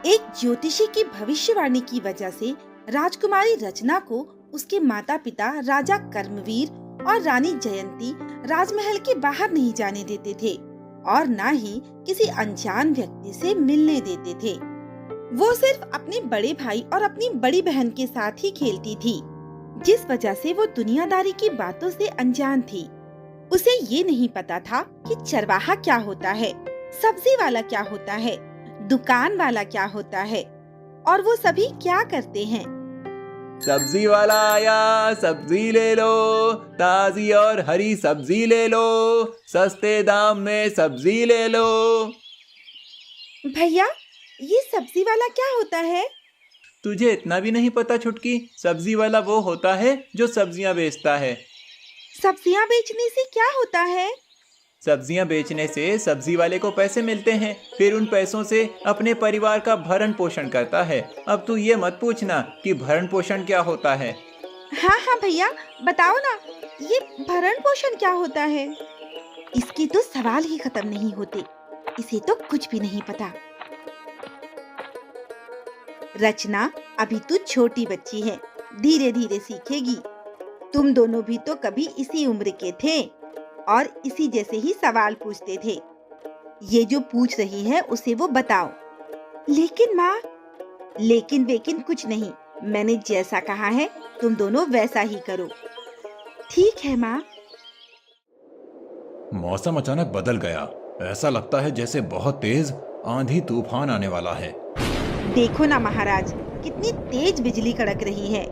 एक ज्योतिषी की भविष्यवाणी की वजह से राजकुमारी रचना को उसके माता पिता राजा कर्मवीर और रानी जयंती राजमहल के बाहर नहीं जाने देते थे और न ही किसी अनजान व्यक्ति से मिलने देते थे। वो सिर्फ अपने बड़े भाई और अपनी बड़ी बहन के साथ ही खेलती थी, जिस वजह से वो दुनियादारी की बातों से अनजान थी। उसे ये नहीं पता था कि चरवाहा क्या होता है, सब्जी वाला क्या होता है, दुकान वाला क्या होता है और वो सभी क्या करते हैं। सब्जी वाला आया, सब्जी ले लो, ताजी और हरी सब्जी ले लो, सस्ते दाम में सब्जी ले लो। भैया, ये सब्जी वाला क्या होता है? तुझे इतना भी नहीं पता छुटकी? सब्जी वाला वो होता है जो सब्जियां बेचता है। सब्जियां बेचने से क्या होता है? सब्जियां बेचने से सब्जी वाले को पैसे मिलते हैं, फिर उन पैसों से अपने परिवार का भरण पोषण करता है। अब तू ये मत पूछना कि भरण पोषण क्या होता है। हाँ हाँ भैया, बताओ ना, ये भरण पोषण क्या होता है? इसके तो सवाल ही खत्म नहीं होते, इसे तो कुछ भी नहीं पता। रचना, अभी तू छोटी बच्ची है, धीरे धीरे सीखेगी। तुम दोनों भी तो कभी इसी उम्र के थे और इसी जैसे ही सवाल पूछते थे। ये जो पूछ रही है उसे वो बताओ। लेकिन माँ, लेकिन वेकिन कुछ नहीं, मैंने जैसा कहा है तुम दोनों वैसा ही करो। ठीक है माँ। मौसम अचानक बदल गया। ऐसा लगता है जैसे बहुत तेज आंधी तूफान आने वाला है। देखो ना महाराज, कितनी तेज बिजली कड़क रही है।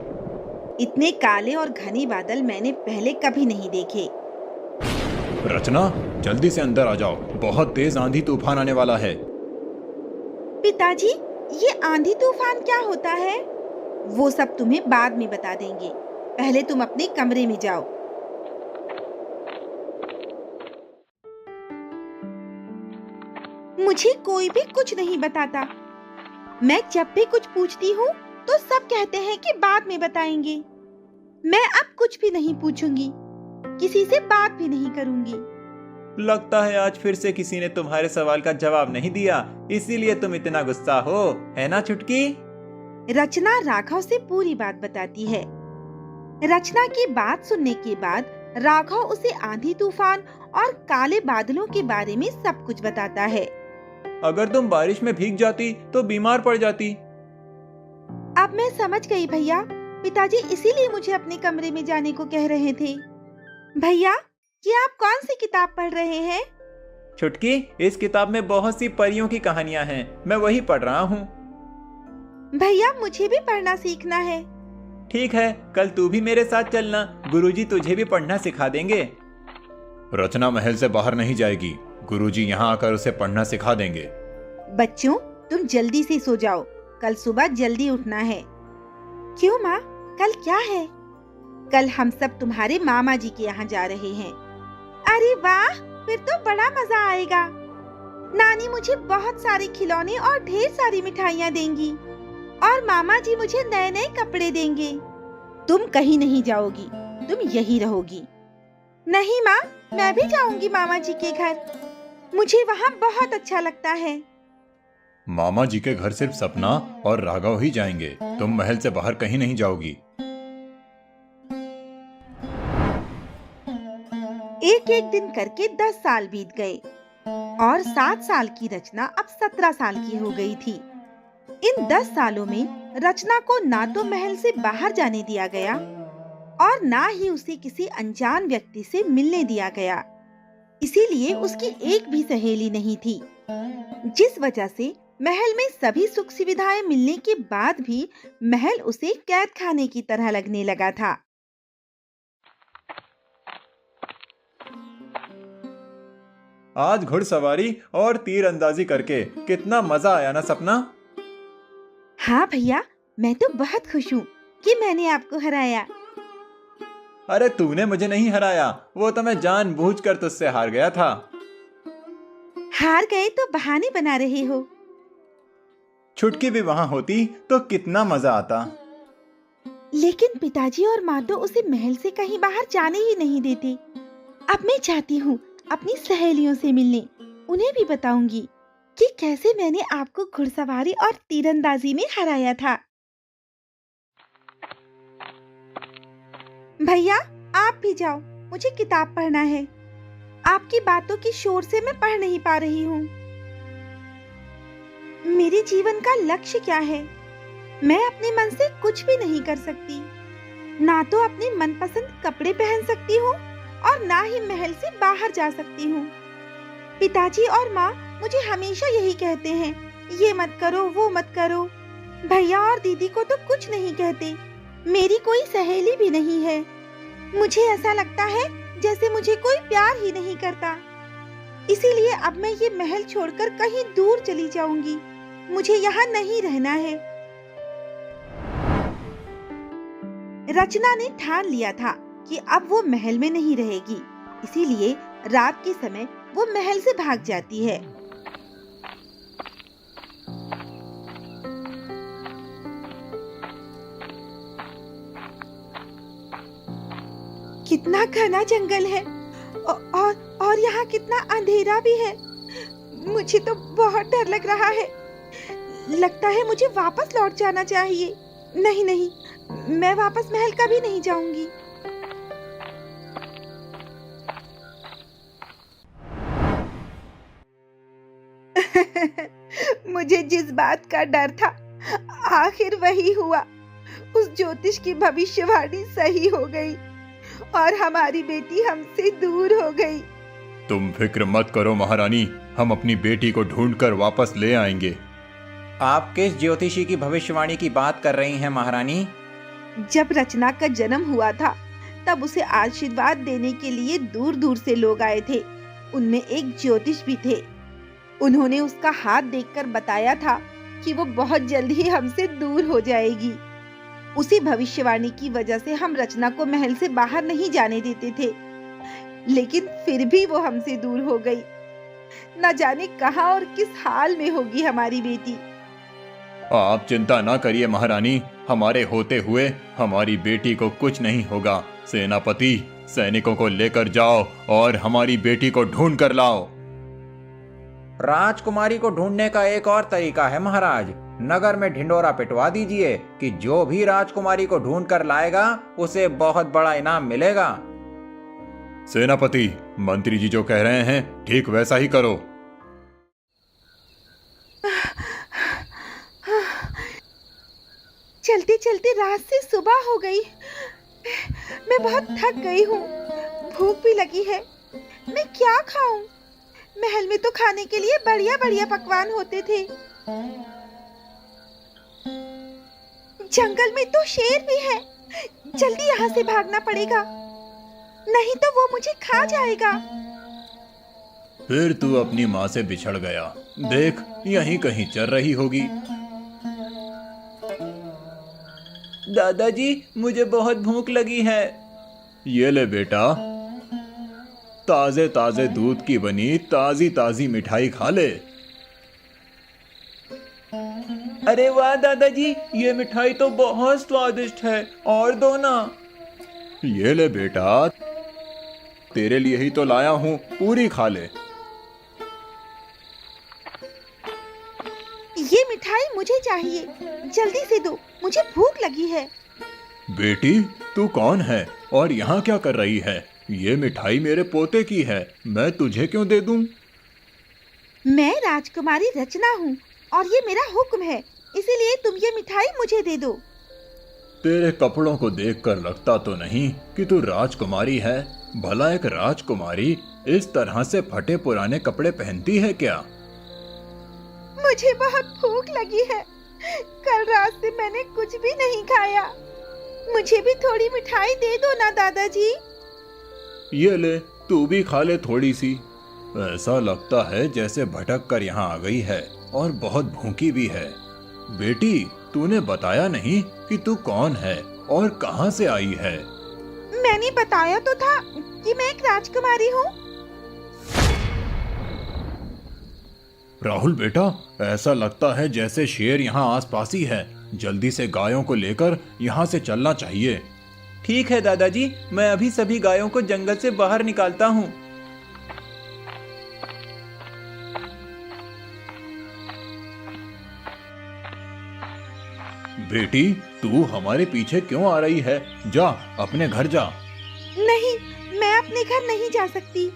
इतने काले और घने बादल मैंने पहले कभी नहीं देखे। रचना, जल्दी से अंदर आ जाओ, बहुत तेज आंधी तूफान आने वाला है। पिताजी, ये आंधी तूफान क्या होता है? वो सब तुम्हें बाद में बता देंगे, पहले तुम अपने कमरे में जाओ। मुझे कोई भी कुछ नहीं बताता। मैं जब भी कुछ पूछती हूँ तो सब कहते हैं कि बाद में बताएंगे। मैं अब कुछ भी नहीं पूछूंगी, किसी से बात भी नहीं करूंगी। लगता है आज फिर से किसी ने तुम्हारे सवाल का जवाब नहीं दिया, इसीलिए तुम इतना गुस्सा हो, है ना छुटकी? रचना राघव से पूरी बात बताती है। रचना की बात सुनने के बाद राघव उसे आंधी तूफान और काले बादलों के बारे में सब कुछ बताता है। अगर तुम बारिश में भीग जाती तो बीमार पड़ जाती। अब मैं समझ गई भैया, पिताजी इसीलिए मुझे अपने कमरे में जाने को कह रहे थे। भैया, ये आप कौन सी किताब पढ़ रहे हैं? छुटकी, इस किताब में बहुत सी परियों की कहानियां हैं, मैं वही पढ़ रहा हूँ। भैया, मुझे भी पढ़ना सीखना है। ठीक है, कल तू भी मेरे साथ चलना, गुरुजी तुझे भी पढ़ना सिखा देंगे। रचना महल से बाहर नहीं जाएगी, गुरुजी यहाँ आकर उसे पढ़ना सिखा देंगे। बच्चों, तुम जल्दी से सो जाओ, कल सुबह जल्दी उठना है। क्यों माँ, कल क्या है? कल हम सब तुम्हारे मामा जी के यहाँ जा रहे हैं। अरे वाह, फिर तो बड़ा मजा आएगा। नानी मुझे बहुत सारे खिलौने और ढेर सारी मिठाइयाँ देंगी और मामा जी मुझे नए नए कपड़े देंगे। तुम कहीं नहीं जाओगी, तुम यही रहोगी। नहीं माँ, मैं भी जाऊंगी मामा जी के घर, मुझे वहाँ बहुत अच्छा लगता है। मामा जी के घर सिर्फ सपना और राघव ही जाएंगे, तुम महल से बाहर कहीं नहीं जाओगी। एक एक दिन करके 10 साल बीत गए और 7 साल की रचना अब 17 साल की हो गई थी। इन 10 सालों में रचना को ना तो महल से बाहर जाने दिया गया और ना ही उसे किसी अनजान व्यक्ति से मिलने दिया गया। इसीलिए उसकी एक भी सहेली नहीं थी, जिस वजह से महल में सभी सुख सुविधाएं मिलने के बाद भी महल उसे कैद खाने की तरह लगने लगा था। आज घुड़सवारी और तीरंदाजी करके कितना मजा आया ना सपना? हाँ भैया, मैं तो बहुत खुश हूँ कि मैंने आपको हराया। अरे तूने मुझे नहीं हराया, वो तो मैं जानबूझकर तुझसे हार गया था। हार गए तो बहाने बना रहे हो। छुटकी भी वहाँ होती तो कितना मजा आता। लेकिन पिताजी और माँ तो उसे महल से कहीं बाहर जाने ही नहीं देते। अब मैं चाहती हूँ अपनी सहेलियों से मिलने, उन्हें भी बताऊंगी। कि कैसे मैंने आपको घुड़सवारी और तीरंदाजी में हराया था। भैया, आप भी जाओ, मुझे किताब पढ़ना है। आपकी बातों की शोर से मैं पढ़ नहीं पा रही हूँ। मेरे जीवन का लक्ष्य क्या है? मैं अपने मन से कुछ भी नहीं कर सकती। ना तो अपने मनपसंद कपड़े पहन सकती हूँ और ना ही महल से बाहर जा सकती हूँ। पिताजी और माँ मुझे हमेशा यही कहते हैं, ये मत करो, वो मत करो। भैया और दीदी को तो कुछ नहीं कहते। मेरी कोई सहेली भी नहीं है। मुझे ऐसा लगता है जैसे मुझे कोई प्यार ही नहीं करता। इसीलिए अब मैं ये महल छोड़कर कहीं दूर चली जाऊंगी। मुझे यहाँ नहीं रहना है। रचना ने ठान लिया था कि अब वो महल में नहीं रहेगी। इसीलिए रात के समय वो महल से भाग जाती है। कितना घना जंगल है और यहाँ कितना अंधेरा भी है। मुझे तो बहुत डर लग रहा है। लगता है मुझे वापस लौट जाना चाहिए। नहीं, मैं वापस महल कभी नहीं जाऊंगी। मुझे जिस बात का डर था, आखिर वही हुआ। उस ज्योतिष की भविष्यवाणी सही हो गई और हमारी बेटी हमसे दूर हो गई। तुम फिक्र मत करो महारानी, हम अपनी बेटी को ढूंढकर वापस ले आएंगे। आप किस ज्योतिषी की भविष्यवाणी की बात कर रही हैं महारानी? जब रचना का जन्म हुआ था, तब उसे आशीर्वाद देने के लिए दूर दूर से लोग आए थे। उनमें एक ज्योतिष भी थे। उन्होंने उसका हाथ देखकर बताया था कि वो बहुत जल्द ही हमसे दूर हो जाएगी। उसी भविष्यवाणी की वजह से हम रचना को महल से बाहर नहीं जाने देते थे, लेकिन फिर भी वो हमसे दूर हो गई। न जाने कहां और किस हाल में होगी हमारी बेटी। आप चिंता ना करिए महारानी, हमारे होते हुए हमारी बेटी को कुछ नहीं होगा। सेनापति, सैनिकों को लेकर जाओ और हमारी बेटी को ढूंढ कर लाओ। राजकुमारी को ढूंढने का एक और तरीका है महाराज। नगर में ढिंडोरा पिटवा दीजिए कि जो भी राजकुमारी को ढूंढ कर लाएगा उसे बहुत बड़ा इनाम मिलेगा। सेनापति, मंत्री जी जो कह रहे हैं ठीक वैसा ही करो। चलते चलते रात से सुबह हो गई। मैं बहुत थक गई हूँ। भूख भी लगी है। मैं क्या खाऊं? महल में तो खाने के लिए बढ़िया बढ़िया पकवान होते थे। जंगल में तो शेर भी है। जल्दी यहाँ से भागना पड़ेगा, नहीं तो वो मुझे खा जाएगा। फिर तू अपनी माँ से बिछड़ गया। देख, यहीं कहीं चल रही होगी। दादाजी, मुझे बहुत भूख लगी है। ये ले बेटा, ताजे ताजे दूध की बनी ताजी ताजी मिठाई खा ले। अरे वाह दादाजी, ये मिठाई तो बहुत स्वादिष्ट है, और दो ना। ये ले बेटा, तेरे लिए ही तो लाया हूँ, पूरी खा ले। ये मिठाई मुझे चाहिए, जल्दी से दो, मुझे भूख लगी है। बेटी, तू कौन है और यहाँ क्या कर रही है? ये मिठाई मेरे पोते की है, मैं तुझे क्यों दे दूं? मैं राजकुमारी रचना हूँ और ये मेरा हुक्म है, इसीलिए तुम ये मिठाई मुझे दे दो। तेरे कपड़ों को देखकर लगता तो नहीं कि तू राजकुमारी है। भला एक राजकुमारी इस तरह से फटे पुराने कपड़े पहनती है क्या? मुझे बहुत भूख लगी है। कल रात से मैंने कुछ भी नहीं खाया। मुझे भी थोड़ी मिठाई दे दो ना दादाजी। ये ले, तू भी खा ले थोड़ी सी। ऐसा लगता है जैसे भटक कर यहाँ आ गई है और बहुत भूखी भी है। बेटी, तूने बताया नहीं कि तू कौन है और कहाँ से आई है? मैंने बताया तो था कि मैं एक राजकुमारी हूँ। राहुल बेटा, ऐसा लगता है जैसे शेर यहाँ आसपास ही है। जल्दी से गायों को लेकर यहाँ से चलना चाहिए। ठीक है दादाजी, मैं अभी सभी गायों को जंगल से बाहर निकालता हूँ। बेटी, तू हमारे पीछे क्यों आ रही है? जा, अपने घर जा। नहीं, मैं अपने घर नहीं जा सकती।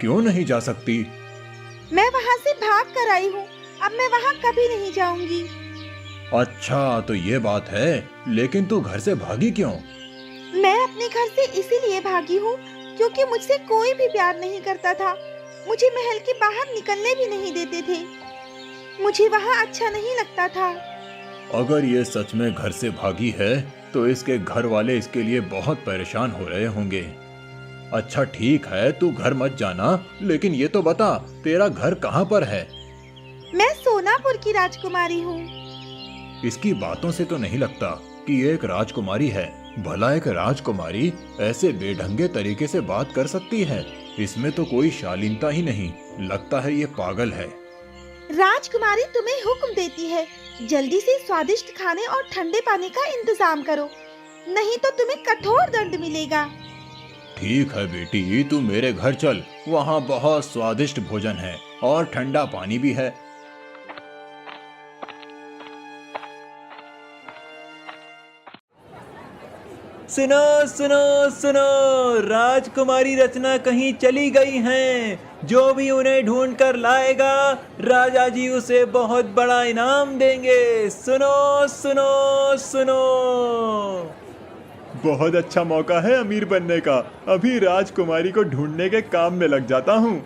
क्यों नहीं जा सकती? मैं वहाँ से भाग कर आई हूँ। अब मैं वहाँ कभी नहीं जाऊंगी। अच्छा, तो ये बात है। लेकिन तू घर से भागी क्यों? मैं अपने घर से इसीलिए भागी हूँ क्योंकि मुझसे कोई भी प्यार नहीं करता था। मुझे महल के बाहर निकलने भी नहीं देते थे। मुझे वहाँ अच्छा नहीं लगता था। अगर ये सच में घर से भागी है तो इसके घर वाले इसके लिए बहुत परेशान हो रहे होंगे। अच्छा ठीक है, तू घर मत जाना, लेकिन ये तो बता, तेरा घर कहाँ पर है? मैं सोनापुर की राजकुमारी हूँ। इसकी बातों से तो नहीं लगता कि ये एक राजकुमारी है। भला एक राजकुमारी ऐसे बेढंगे तरीके से बात कर सकती है? इसमें तो कोई शालीनता ही नहीं। लगता है ये पागल है। राजकुमारी तुम्हें हुक्म देती है, जल्दी से स्वादिष्ट खाने और ठंडे पानी का इंतजाम करो, नहीं तो तुम्हें कठोर दंड मिलेगा। ठीक है बेटी, तू मेरे घर चल। वहाँ बहुत स्वादिष्ट भोजन है और ठंडा पानी भी है। सुनो सुनो सुनो, राजकुमारी रचना कहीं चली गई हैं। जो भी उन्हें ढूंढ कर लाएगा, राजा जी उसे बहुत बड़ा इनाम देंगे। सुनो सुनो सुनो। बहुत अच्छा मौका है अमीर बनने का। अभी राजकुमारी को ढूंढने के काम में लग जाता हूँ।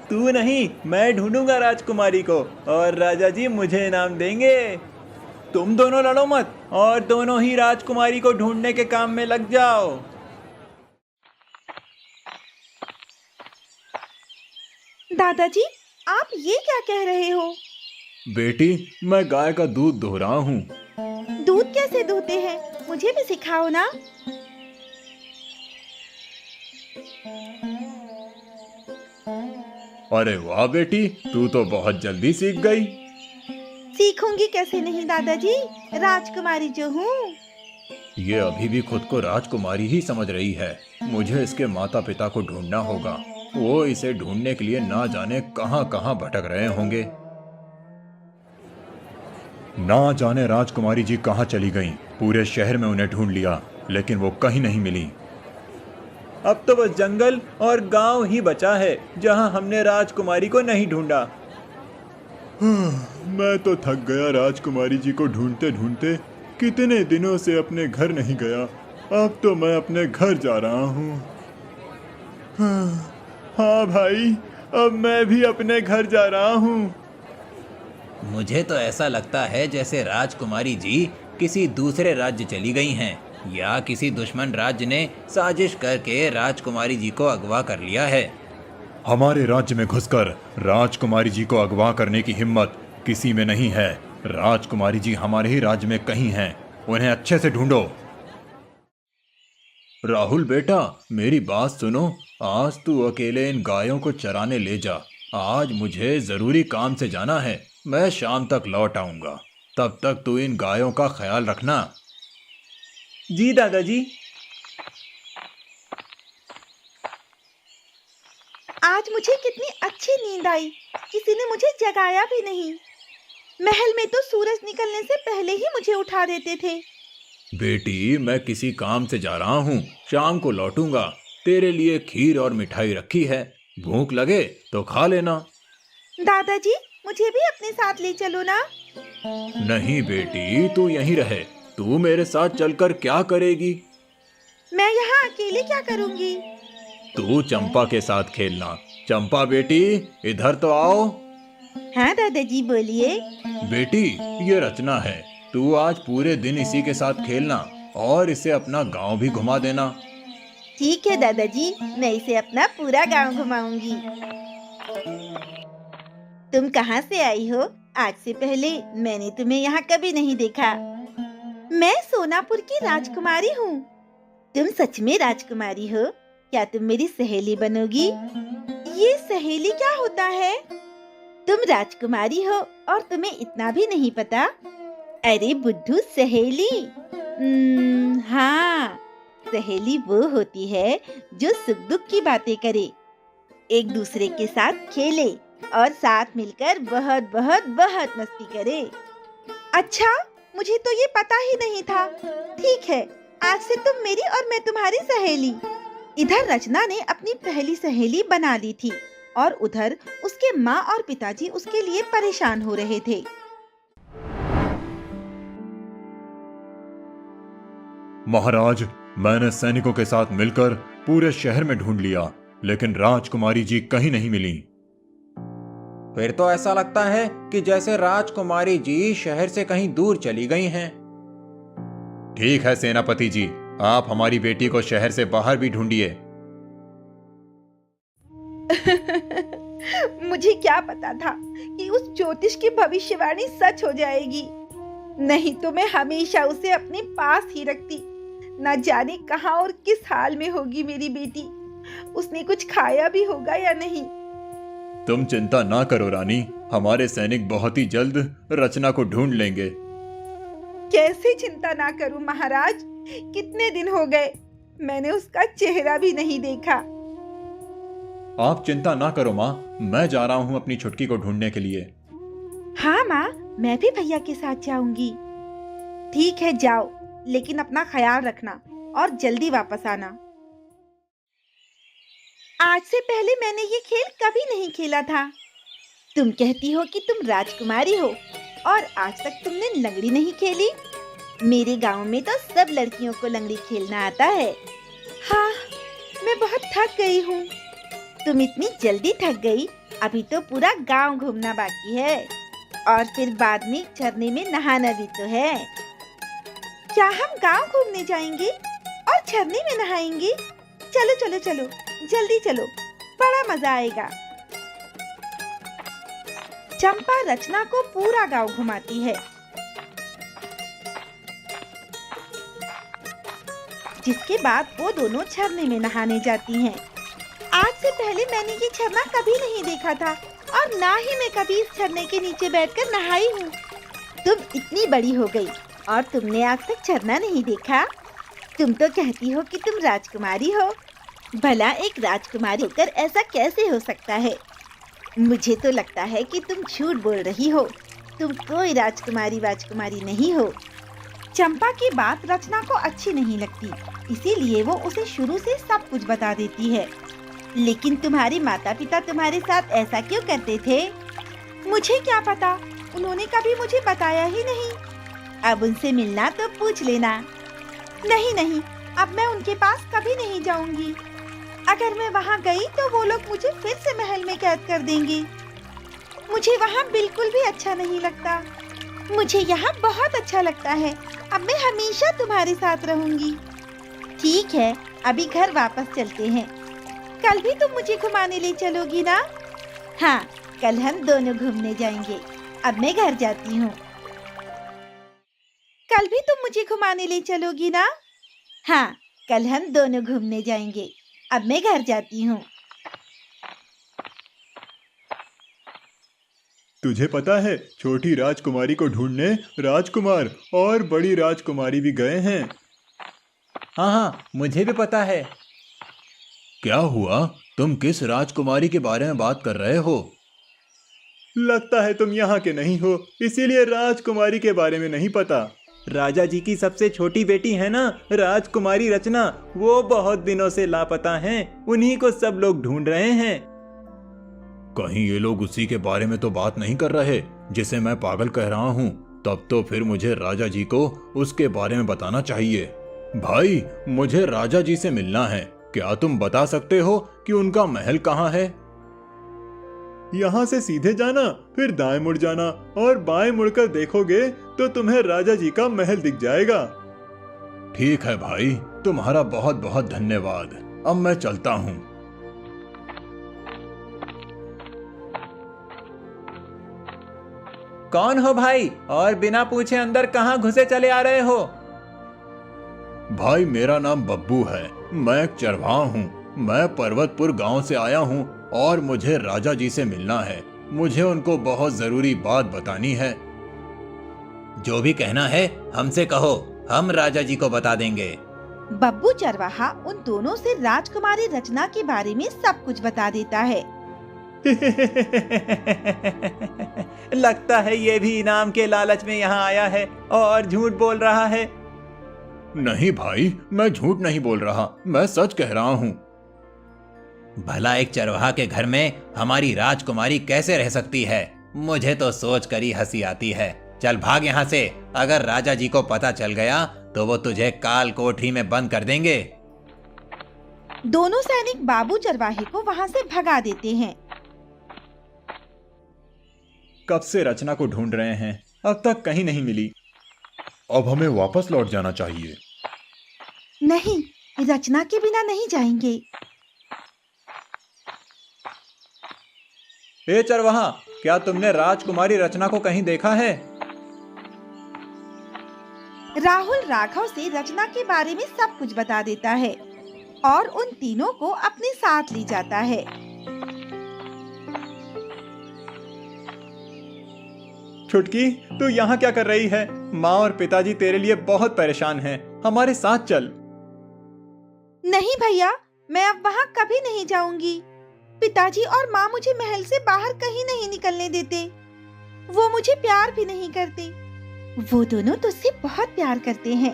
तू नहीं, मैं ढूंढूंगा राजकुमारी को और राजा जी मुझे इनाम देंगे। तुम दोनों लड़ो मत और दोनों ही राजकुमारी को ढूंढने के काम में लग जाओ। दादाजी, आप ये क्या कह रहे हो? बेटी, मैं गाय का दूध दुह रहा हूँ। दूध कैसे दूहते हैं? मुझे भी सिखाओ ना। अरे वाह बेटी, तू तो बहुत जल्दी सीख गई। सीखूंगी कैसे नहीं दादाजी, राजकुमारी जो हूँ। ये अभी भी खुद को राजकुमारी ही समझ रही है। मुझे इसके माता पिता को ढूंढना होगा। वो इसे ढूंढने के लिए ना जाने कहां कहां भटक रहे होंगे। ना जाने राजकुमारी जी कहां चली गईं। पूरे शहर में उन्हें ढूंढ लिया, लेकिन वो कहीं नहीं मिली। अब तो बस जंगल और गांव ही बचा है जहां हमने राजकुमारी को नहीं ढूंढा। मैं तो थक गया राजकुमारी जी को ढूंढते ढूंढते। कितने दिनों से अपने घर नहीं गया। अब तो मैं अपने घर जा रहा हूँ। हाँ भाई, अब मैं भी अपने घर जा रहा हूँ। मुझे तो ऐसा लगता है जैसे राजकुमारी जी किसी दूसरे राज्य चली गई हैं, या किसी दुश्मन राज्य ने साजिश करके राजकुमारी जी को अगवा कर लिया है। हमारे राज्य में घुसकर राजकुमारी जी को अगवा करने की हिम्मत किसी में नहीं है। राजकुमारी जी हमारे ही राज्य में कहीं हैं। उन्हें अच्छे से ढूंढो। राहुल बेटा, मेरी बात सुनो। आज तू अकेले इन गायों को चराने ले जा। आज मुझे जरूरी काम से जाना है। मैं शाम तक लौट आऊंगा। तब तक तू इन गायों का ख्याल रखना। जी दादाजी। आज मुझे कितनी अच्छी नींद आई, किसी ने मुझे जगाया भी नहीं। महल में तो सूरज निकलने से पहले ही मुझे उठा देते थे। बेटी, मैं किसी काम से जा रहा हूँ। शाम को लौटूंगा। तेरे लिए खीर और मिठाई रखी है। भूख लगे तो खा लेना। दादाजी, मुझे भी अपने साथ ले चलो ना। नहीं बेटी, तू यहीं रहे। तू मेरे साथ चलकर क्या करेगी? मैं यहाँ अकेले क्या करूँगी? तू चंपा के साथ खेलना। चंपा बेटी, इधर तो आओ। हाँ दादाजी, बोलिए। बेटी, ये रचना है। तू आज पूरे दिन इसी के साथ खेलना और इसे अपना गांव भी घुमा देना। ठीक है दादाजी, मैं इसे अपना पूरा गांव घुमाऊंगी। तुम कहाँ से आई हो? आज से पहले मैंने तुम्हें यहाँ कभी नहीं देखा। मैं सोनापुर की राजकुमारी हूँ। तुम सच में राजकुमारी हो? क्या तुम मेरी सहेली बनोगी? ये सहेली क्या होता है? तुम राजकुमारी हो और तुम्हें इतना भी नहीं पता? अरे बुद्धू, सहेली। हाँ, सहेली वो होती है जो सुख दुख की बातें करे, एक दूसरे के साथ खेले और साथ मिलकर बहुत बहुत बहुत मस्ती करे। अच्छा, मुझे तो ये पता ही नहीं था। ठीक है, आज से तुम मेरी और मैं तुम्हारी सहेली। इधर रचना ने अपनी पहली सहेली बना ली थी और उधर उसके माँ और पिताजी उसके लिए परेशान हो रहे थे। महाराज, मैंने सैनिकों के साथ मिलकर पूरे शहर में ढूंढ लिया, लेकिन राजकुमारी जी कहीं नहीं मिली। फिर तो ऐसा लगता है कि जैसे राजकुमारी जी शहर से कहीं दूर चली गई हैं। ठीक है सेनापति जी, आप हमारी बेटी को शहर से बाहर भी ढूंढिए। मुझे क्या पता था कि उस ज्योतिष की भविष्यवाणी सच हो जाएगी। नहीं तो मैं हमेशा उसे अपने पास ही रखती। न जाने कहाँ और किस हाल में होगी मेरी बेटी। उसने कुछ खाया भी होगा या नहीं। तुम चिंता ना करो रानी, हमारे सैनिक बहुत ही जल्द रचना को ढूंढ लेंगे। कैसे चिंता ना करूं महाराज, कितने दिन हो गए मैंने उसका चेहरा भी नहीं देखा। आप चिंता ना करो माँ, मैं जा रहा हूँ अपनी छुटकी को ढूंढने के लिए। हाँ माँ, मैं भी भैया के साथ जाऊंगी। ठीक है, जाओ, लेकिन अपना ख्याल रखना और जल्दी वापस आना। आज से पहले मैंने ये खेल कभी नहीं खेला था। तुम कहती हो कि तुम राजकुमारी हो और आज तक तुमने लंगड़ी नहीं खेली। मेरे गांव में तो सब लड़कियों को लंगड़ी खेलना आता है। हाँ, मैं बहुत थक गई हूँ। तुम इतनी जल्दी थक गई, अभी तो पूरा गांव घूमना बाकी है और फिर बाद में झरने में नहाना भी तो है। क्या हम गांव घूमने जाएंगे और झरने में नहाएंगे? चलो चलो चलो, जल्दी चलो, बड़ा मजा आएगा। चंपा रचना को पूरा गांव घुमाती है, जिसके बाद वो दोनों झरने में नहाने जाती हैं। आज से पहले मैंने ये झरना कभी नहीं देखा था और ना ही मैं कभी इस झरने के नीचे बैठकर नहाई हूँ। तुम इतनी बड़ी हो गई और तुमने आज तक झरना नहीं देखा? तुम तो कहती हो कि तुम राजकुमारी हो। भला एक राजकुमारी होकर ऐसा कैसे हो सकता है? मुझे तो लगता है कि तुम झूठ बोल रही हो। तुम कोई राजकुमारी नहीं हो। चंपा की बात रचना को अच्छी नहीं लगती, इसीलिए वो उसे शुरू से सब कुछ बता देती है। लेकिन तुम्हारे माता पिता तुम्हारे साथ ऐसा क्यों करते थे? मुझे क्या पता, उन्होंने कभी मुझे बताया ही नहीं। अब उनसे मिलना तो पूछ लेना। नहीं नहीं, अब मैं उनके पास कभी नहीं जाऊंगी। अगर मैं वहाँ गई तो वो लोग मुझे फिर से महल में कैद कर देंगे। मुझे वहाँ बिल्कुल भी अच्छा नहीं लगता। मुझे यहाँ बहुत अच्छा लगता है। अब मैं हमेशा तुम्हारे साथ रहूंगी। ठीक है, अभी घर वापस चलते हैं। कल भी तुम मुझे घुमाने ले चलोगी ना? हाँ, कल हम दोनों घूमने जाएंगे। अब मैं घर जाती हूँ। कल भी तुम मुझे घुमाने ले चलोगी ना? हाँ, कल हम दोनों घूमने जाएंगे। अब मैं घर जाती हूँ। तुझे पता है, छोटी राजकुमारी को ढूंढने राजकुमार और बड़ी राजकुमारी भी गए हैं। हाँ हाँ, मुझे भी पता है। क्या हुआ? तुम किस राजकुमारी के बारे में बात कर रहे हो? लगता है तुम यहाँ के नहीं हो, इसीलिए राजकुमारी के बारे में नहीं पता। राजा जी की सबसे छोटी बेटी है ना, राजकुमारी रचना, वो बहुत दिनों से लापता हैं। उन्हीं को सब लोग ढूंढ रहे हैं। कहीं ये लोग उसी के बारे में तो बात नहीं कर रहे जिसे मैं पागल कह रहा हूँ? तब तो फिर मुझे राजा जी को उसके बारे में बताना चाहिए। भाई, मुझे राजा जी से मिलना है। क्या तुम बता सकते हो कि उनका महल कहाँ है? यहाँ से सीधे जाना, फिर दाएं मुड़ जाना और बाएं मुड़कर देखोगे तो तुम्हें राजा जी का महल दिख जाएगा। ठीक है भाई, तुम्हारा बहुत बहुत धन्यवाद। अब मैं चलता हूँ। कौन हो भाई, और बिना पूछे अंदर कहाँ घुसे चले आ रहे हो? भाई, मेरा नाम बब्बू है। मैं एक चरवाहा हूँ। मैं पर्वतपुर गांव से आया हूँ और मुझे राजा जी से मिलना है। मुझे उनको बहुत जरूरी बात बतानी है। जो भी कहना है हमसे कहो, हम राजा जी को बता देंगे। बब्बू चरवाहा उन दोनों से राजकुमारी रचना के बारे में सब कुछ बता देता है। लगता है ये भी इनाम के लालच में यहाँ आया है और झूठ बोल रहा है। नहीं भाई, मैं झूठ नहीं बोल रहा, मैं सच कह रहा हूँ। भला एक चरवाहा के घर में हमारी राजकुमारी कैसे रह सकती है? मुझे तो सोच कर ही हंसी आती है। चल भाग यहाँ से, अगर राजा जी को पता चल गया तो वो तुझे काल कोठरी में बंद कर देंगे। दोनों सैनिक बाबू चरवाहे को वहां से भगा देते हैं। कब से रचना को ढूंढ रहे हैं, अब तक कहीं नहीं मिली। अब हमें वापस लौट जाना चाहिए। नहीं, रचना के बिना नहीं जाएंगे। हे चरवाहा, क्या तुमने राजकुमारी रचना को कहीं देखा है? राहुल राघव से रचना के बारे में सब कुछ बता देता है और उन तीनों को अपने साथ ले जाता है। छुटकी, तू यहाँ क्या कर रही है? माँ और पिताजी तेरे लिए बहुत परेशान हैं। हमारे साथ चल। नहीं भैया, मैं अब वहाँ कभी नहीं जाऊंगी। पिताजी और माँ मुझे महल से बाहर कहीं नहीं निकलने देते। वो मुझे प्यार भी नहीं करते। वो दोनों तुझसे बहुत प्यार करते हैं।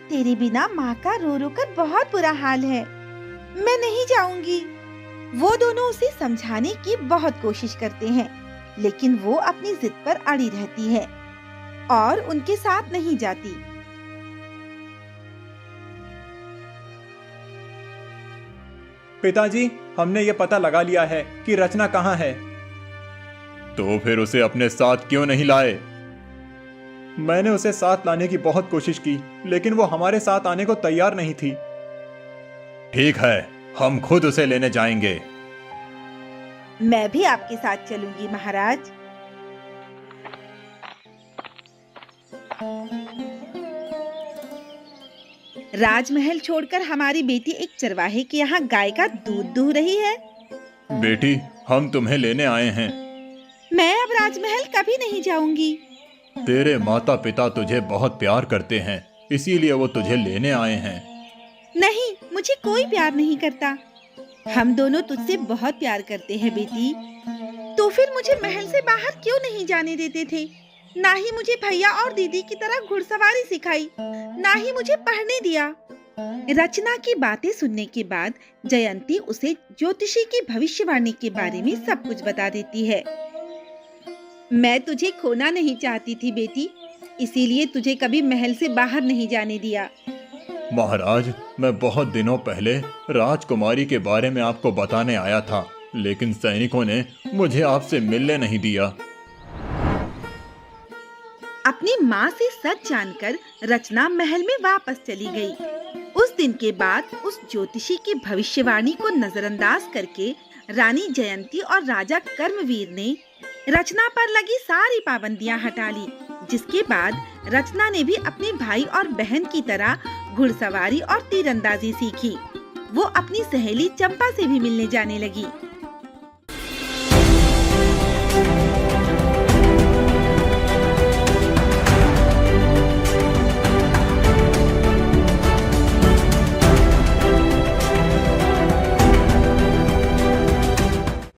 तेरे बिना माँ का रो रो कर बहुत बुरा हाल है। मैं नहीं जाऊंगी। वो दोनों उसे समझाने की बहुत कोशिश करते हैं, लेकिन वो अपनी जिद पर अड़ी रहती है और उनके साथ नहीं जाती। पिताजी, हमने ये पता लगा लिया है कि रचना कहाँ है। तो फिर उसे अपने साथ क्यों नहीं लाए? मैंने उसे साथ लाने की बहुत कोशिश की, लेकिन वो हमारे साथ आने को तैयार नहीं थी। ठीक है, हम खुद उसे लेने जाएंगे। मैं भी आपके साथ चलूंगी महाराज। राजमहल छोड़कर हमारी बेटी एक चरवाहे के यहाँ गाय का दूध दूह रही है। बेटी, हम तुम्हें लेने आए हैं। मैं अब राजमहल कभी नहीं जाऊंगी। तेरे माता पिता तुझे बहुत प्यार करते हैं, इसीलिए वो तुझे लेने आए हैं। नहीं, मुझे कोई प्यार नहीं करता। हम दोनों तुझसे बहुत प्यार करते हैं बेटी। तो फिर मुझे महल से बाहर क्यों नहीं जाने देते थे? ना ही मुझे भैया और दीदी की तरह घुड़सवारी सिखाई, ना ही मुझे पढ़ने दिया। रचना की बातें सुनने के बाद जयंती उसे ज्योतिषी की भविष्यवाणी के बारे में सब कुछ बता देती है। मैं तुझे खोना नहीं चाहती थी बेटी, इसीलिए तुझे कभी महल से बाहर नहीं जाने दिया। महाराज, मैं बहुत दिनों पहले राजकुमारी के बारे में आपको बताने आया था, लेकिन सैनिकों ने मुझे आपसे मिलने नहीं दिया। अपनी माँ से सच जानकर रचना महल में वापस चली गई। उस दिन के बाद उस ज्योतिषी की भविष्यवाणी को नजरअंदाज करके रानी जयंती और राजा कर्मवीर ने रचना पर लगी सारी पाबंदियां हटा ली, जिसके बाद रचना ने भी अपने भाई और बहन की तरह घुड़सवारी और तीरंदाजी सीखी। वो अपनी सहेली चंपा से भी मिलने जाने लगी।